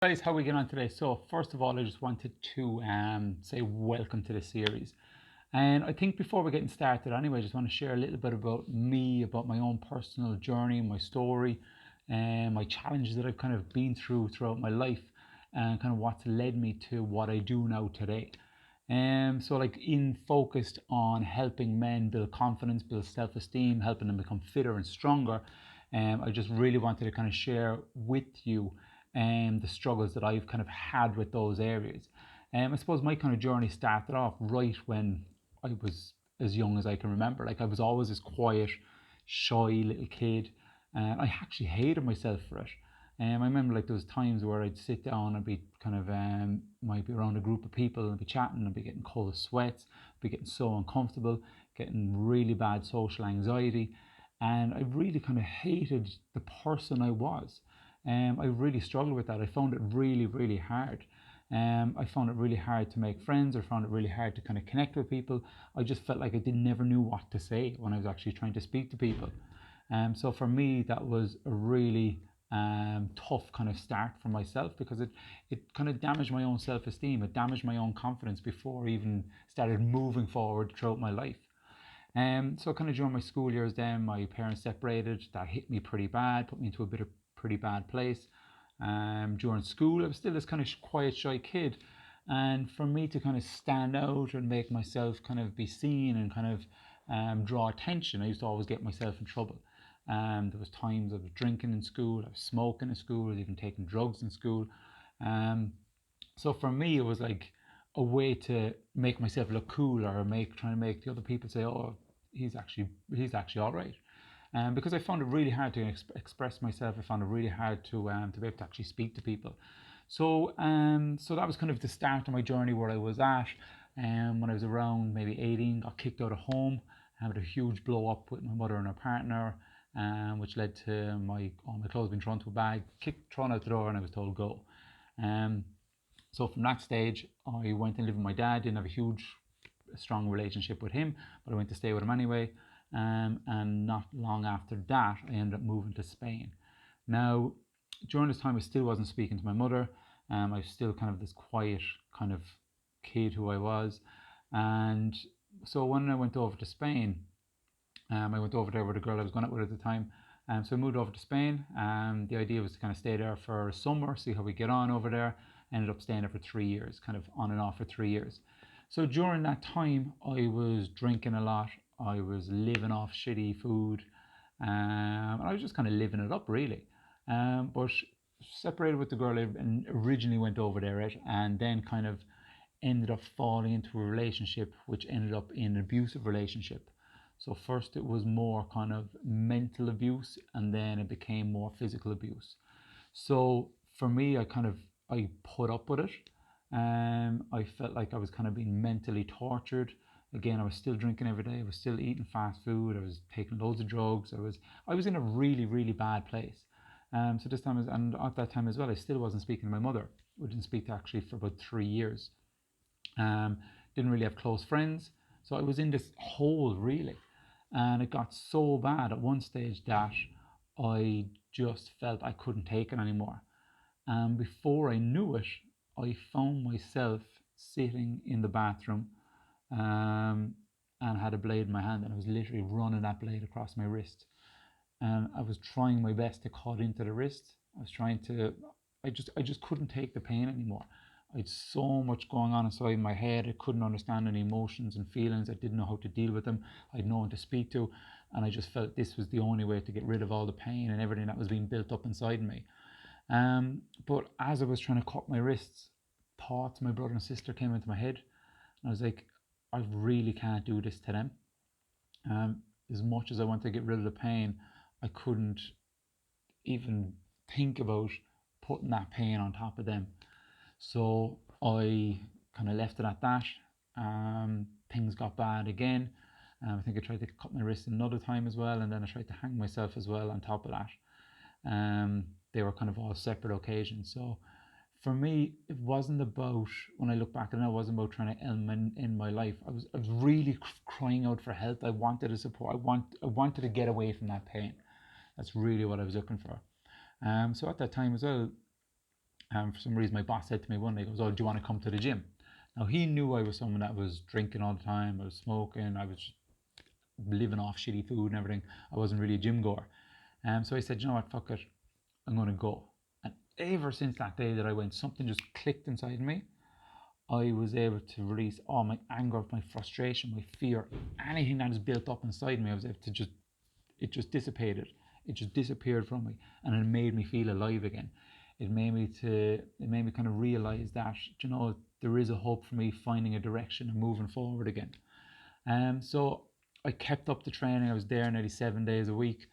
Guys, how are we getting on today? So first of all, I just wanted to say welcome to the series. And I think before we're getting started anyway, I just want to share a little bit about me, about my own personal journey, my story, and my challenges that I've kind of been throughout my life, and kind of what's led me to what I do now today. So like in focused on helping men build confidence, build self-esteem, helping them become fitter and stronger. I just really wanted to kind of share with you the struggles that I've kind of had with those areas. I suppose my kind of journey started off right when I was as young as I can remember. Like I was always this quiet, shy little kid, and I actually hated myself for it. I remember like there was times where I'd sit down and be kind of might be around a group of people and be chatting and be getting cold sweats, be getting so uncomfortable, getting really bad social anxiety, and I really kind of hated the person I was. I really struggled with that. I found it really, really hard. I found it really hard to make friends. I found it really hard to kind of connect with people. I just felt like I didn't never knew what to say when I was actually trying to speak to people. So for me, that was a really tough kind of start for myself because it kind of damaged my own self-esteem. It damaged my own confidence before I even started moving forward throughout my life. So kind of during my school years then, my parents separated. That hit me pretty bad, put me into a bit of pretty bad place. During school, I was still this kind of quiet, shy kid. And for me to kind of stand out and make myself kind of be seen and kind of draw attention, I used to always get myself in trouble. There was times I was drinking in school, I was smoking in school, I was even taking drugs in school. Um, so for me, it was like a way to make myself look cool or trying to make the other people say, "Oh, he's actually all right." Because I found it really hard to express myself. I found it really hard to be able to actually speak to people. So that was kind of the start of my journey where I was at. When I was around maybe 18, got kicked out of home, had a huge blow up with my mother and her partner, which led to all my clothes being thrown to a bag, thrown out the door, and I was told go. Um, so from that stage, I went and lived with my dad. Didn't have a huge, strong relationship with him, but I went to stay with him anyway. And not long after that, I ended up moving to Spain. Now, during this time, I still wasn't speaking to my mother. I was still kind of this quiet kind of kid who I was. And so when I went over to Spain, I went over there with a girl I was going out with at the time. So I moved over to Spain. The idea was to kind of stay there for summer, see how we get on over there. Ended up staying there for 3 years, kind of on and off for 3 years. So during that time, I was drinking a lot. I was living off shitty food. And I was just kind of living it up, really. But separated with the girl I originally went over there at, and then kind of ended up falling into a relationship which ended up in an abusive relationship. So first it was more kind of mental abuse and then it became more physical abuse. So for me, I put up with it. I felt like I was kind of being mentally tortured. Again, I was still drinking every day. I was still eating fast food. I was taking loads of drugs. I was in a really really bad place. So this time and at that time as well, I still wasn't speaking to my mother. We didn't speak to actually for about 3 years. Um, didn't really have close friends. So I was in this hole really. And it got so bad at one stage that I just felt I couldn't take it anymore. And before I knew it, I found myself sitting in the bathroom um, and had a blade in my hand, and I was literally running that blade across my wrist. And I was trying my best to cut into the wrist. I was trying to, I just couldn't take the pain anymore. I had so much going on inside my head. I couldn't understand any emotions and feelings. I didn't know how to deal with them. I had no one to speak to, and I just felt this was the only way to get rid of all the pain and everything that was being built up inside me. But as I was trying to cut my wrists, thoughts, my brother and sister came into my head, and I was like, I really can't do this to them. Um, as much as I want to get rid of the pain, I couldn't even think about putting that pain on top of them. So I kind of left it at that. Things got bad again. I think I tried to cut my wrist another time as well, and then I tried to hang myself as well on top of that. They were kind of all separate occasions. So for me, it wasn't about, when I look back and it wasn't about trying to end my life. I was really crying out for help. I wanted to support. I wanted to get away from that pain. That's really what I was looking for. So at that time as well, For some reason, my boss said to me one day, he goes, "Oh, do you want to come to the gym?" Now, he knew I was someone that was drinking all the time, I was smoking, I was living off shitty food and everything. I wasn't really a gym goer. So I said, you know what, fuck it, I'm going to go. And ever since that day that I went, something just clicked inside me. I was able to release all my anger, my frustration, my fear, anything that is built up inside me. I was able to just, it just dissipated. It just disappeared from me, and it made me feel alive again. It made me kind of realize that, there is a hope for me finding a direction and moving forward again. So I kept up the training. I was there nearly 7 days a week,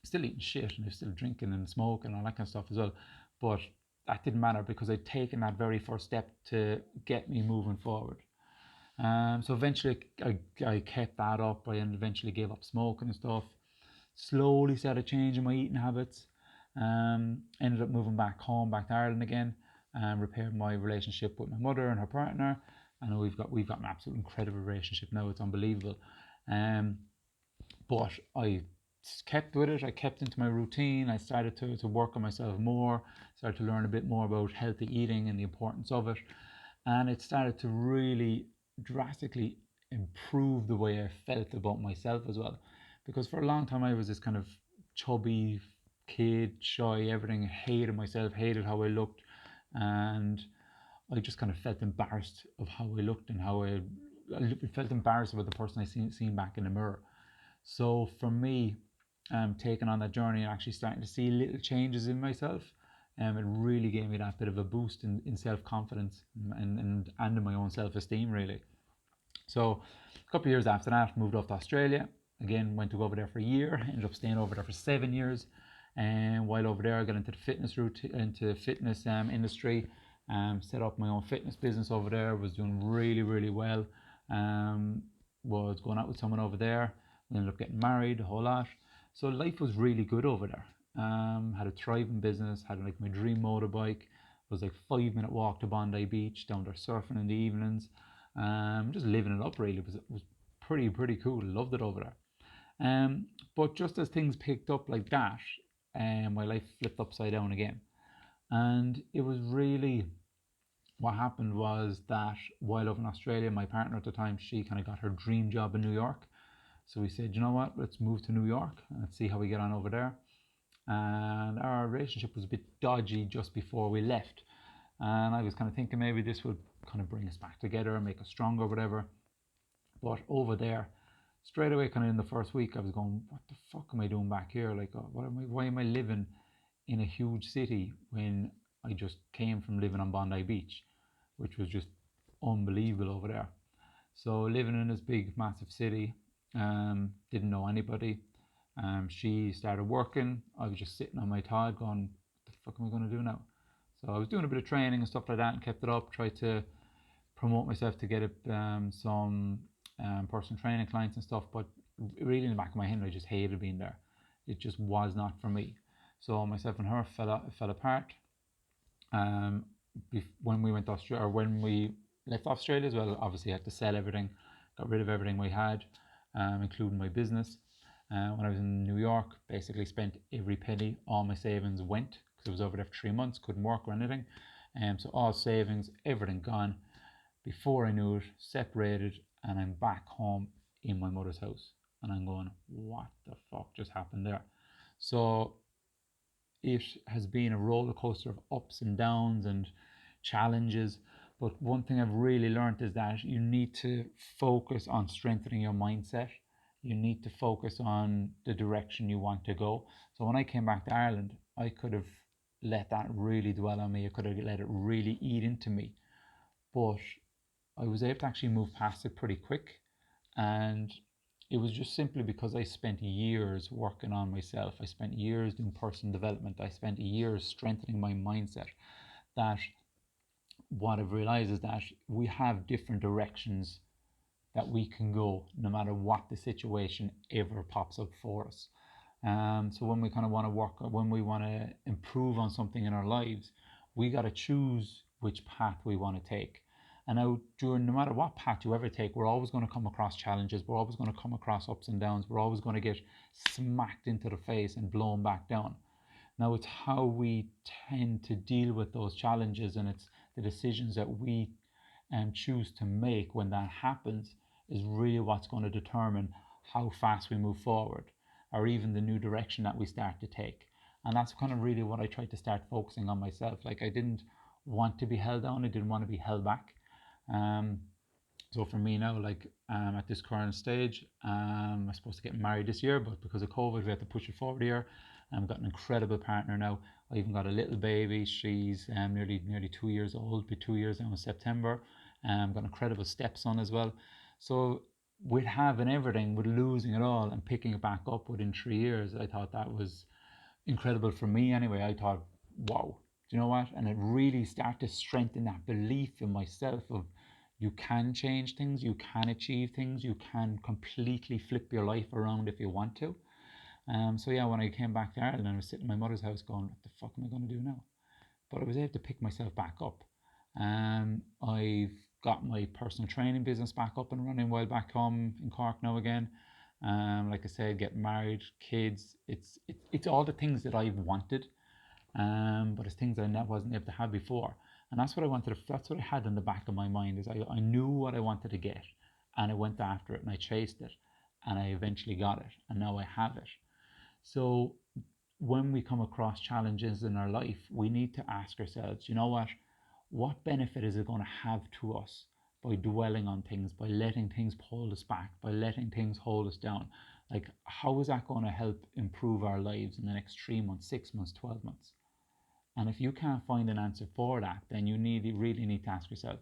still eating shit and I was still drinking and smoking and all that kind of stuff as well. But that didn't matter because I'd taken that very first step to get me moving forward. So eventually I kept that up. I eventually gave up smoking and stuff. Slowly started changing my eating habits. Ended up moving back home, back to Ireland again, and repaired my relationship with my mother and her partner. And we've got an absolute incredible relationship now. It's unbelievable. Um, but I kept with it. I kept into my routine. I started to work on myself more, started to learn a bit more about healthy eating and the importance of it. And it started to really drastically improve the way I felt about myself as well. Because for a long time I was this kind of chubby kid, shy, everything, hated myself, hated how I looked, and I just kind of felt embarrassed of how I looked and I felt embarrassed about the person I seen back in the mirror. So for me, taking on that journey and actually starting to see little changes in myself, it really gave me that bit of a boost in self-confidence and in my own self-esteem, really. So a couple of years after that, moved off to Australia. Again, went to go over there for a year, ended up staying over there for 7 years. And while over there, I got into the fitness fitness industry, set up my own fitness business over there, was doing really, really well. Was going out with someone over there. We ended up getting married, a whole lot. So life was really good over there. Had a thriving business, had like my dream motorbike. It was like 5 minute walk to Bondi Beach, down there surfing in the evenings. Just living it up really. It was pretty cool. Loved it over there. But just as things picked up like that, my life flipped upside down again. And it was really, what happened was that while over in Australia, my partner at the time, she kind of got her dream job in New York. So we said, you know what, let's move to New York and let's see how we get on over there. And our relationship was a bit dodgy just before we left. And I was kind of thinking maybe this would kind of bring us back together, make us stronger, whatever. But over there, straight away, kind of in the first week, I was going, what the fuck am I doing back here? Like, why am I living in a huge city when I just came from living on Bondi Beach, which was just unbelievable over there. So living in this big, massive city, didn't know anybody. She started working. I was just sitting on my Todd going, what the fuck am I going to do now? So I was doing a bit of training and stuff like that and kept it up, tried to promote myself to get some personal training clients and stuff. But really in the back of my head, I just hated being there. It just was not for me. So myself and her fell apart. When we went to Australia, or when we left Australia as well, obviously I had to sell everything, got rid of everything we had, including my business. When I was in New York, basically spent every penny. All my savings went because I was over there for 3 months, couldn't work or anything. So all savings, everything gone. Before I knew it, separated, and I'm back home in my mother's house. And I'm going, what the fuck just happened there? So it has been a roller coaster of ups and downs and challenges. But one thing I've really learned is that you need to focus on strengthening your mindset. You need to focus on the direction you want to go. So when I came back to Ireland, I could have let that really dwell on me. I could have let it really eat into me. But I was able to actually move past it pretty quick. And it was just simply because I spent years working on myself. I spent years doing personal development. I spent years strengthening my mindset. That what I've realized is that we have different directions that we can go no matter what the situation ever pops up for us. So when we kind of want to work, when we want to improve on something in our lives, we got to choose which path we want to take. And now, no matter what path you ever take, we're always going to come across challenges. We're always going to come across ups and downs. We're always going to get smacked into the face and blown back down. Now, it's how we tend to deal with those challenges, and it's the decisions that we choose to make when that happens is really what's going to determine how fast we move forward, or even the new direction that we start to take. And that's kind of really what I tried to start focusing on myself. Like, I didn't want to be held down, I didn't want to be held back. Um, so for me now, like, at this current stage, I'm supposed to get married this year, but because of COVID, we had to push it forward a year. I've got an incredible partner now. I even got a little baby. She's nearly 2 years old. Be 2 years now in September. Got an incredible stepson as well. So with having everything, with losing it all and picking it back up within 3 years, I thought that was incredible for me anyway. I thought, wow, do you know what? And it really started to strengthen that belief in myself of you can change things, you can achieve things, you can completely flip your life around if you want to. So yeah, when I came back to Ireland, I was sitting in my mother's house going, what the fuck am I going to do now? But I was able to pick myself back up. I've got my personal training business back up and running while back home in Cork now again. Like I said, get married, kids. It's all the things that I've wanted, but it's things I wasn't able to have before. And that's what I wanted. That's what I had in the back of my mind is I knew what I wanted to get, and I went after it and I chased it, and I eventually got it, and now I have it. So when we come across challenges in our life, we need to ask ourselves, you know what benefit is it going to have to us by dwelling on things, by letting things hold us back, by letting things hold us down? Like, how is that going to help improve our lives in the next 3 months, 6 months, 12 months? And if you can't find an answer for that, then you really need to ask yourself,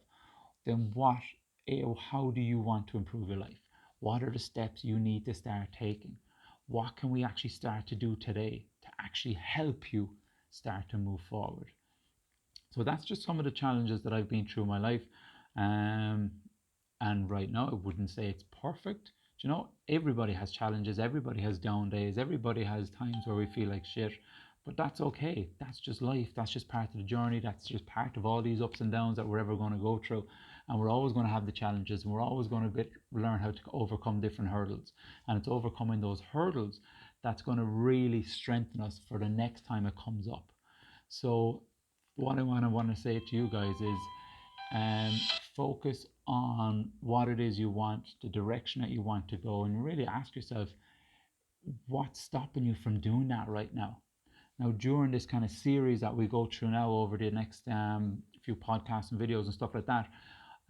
then how do you want to improve your life? What are the steps you need to start taking? What can we actually start to do today to actually help you start to move forward? So that's just some of the challenges that I've been through in my life. Um, and right now, I wouldn't say it's perfect. You know, everybody has challenges, everybody has down days, everybody has times where we feel like shit, but that's okay. That's just life. That's just part of the journey. That's just part of all these ups and downs that we're ever going to go through. And we're always going to have the challenges, and we're always going to learn how to overcome different hurdles. And it's overcoming those hurdles that's going to really strengthen us for the next time it comes up. So what I want to say to you guys is, um, focus on what it is you want, the direction that you want to go, and really ask yourself, what's stopping you from doing that right now? Now, during this kind of series that we go through now over the next few podcasts and videos and stuff like that,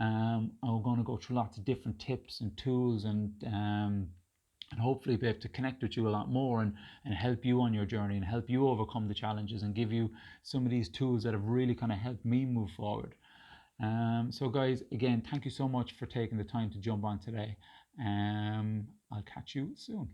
I'm going to go through lots of different tips and tools, and hopefully be able to connect with you a lot more, and help you on your journey and help you overcome the challenges and give you some of these tools that have really kind of helped me move forward. So guys, again, thank you so much for taking the time to jump on today. I'll catch you soon.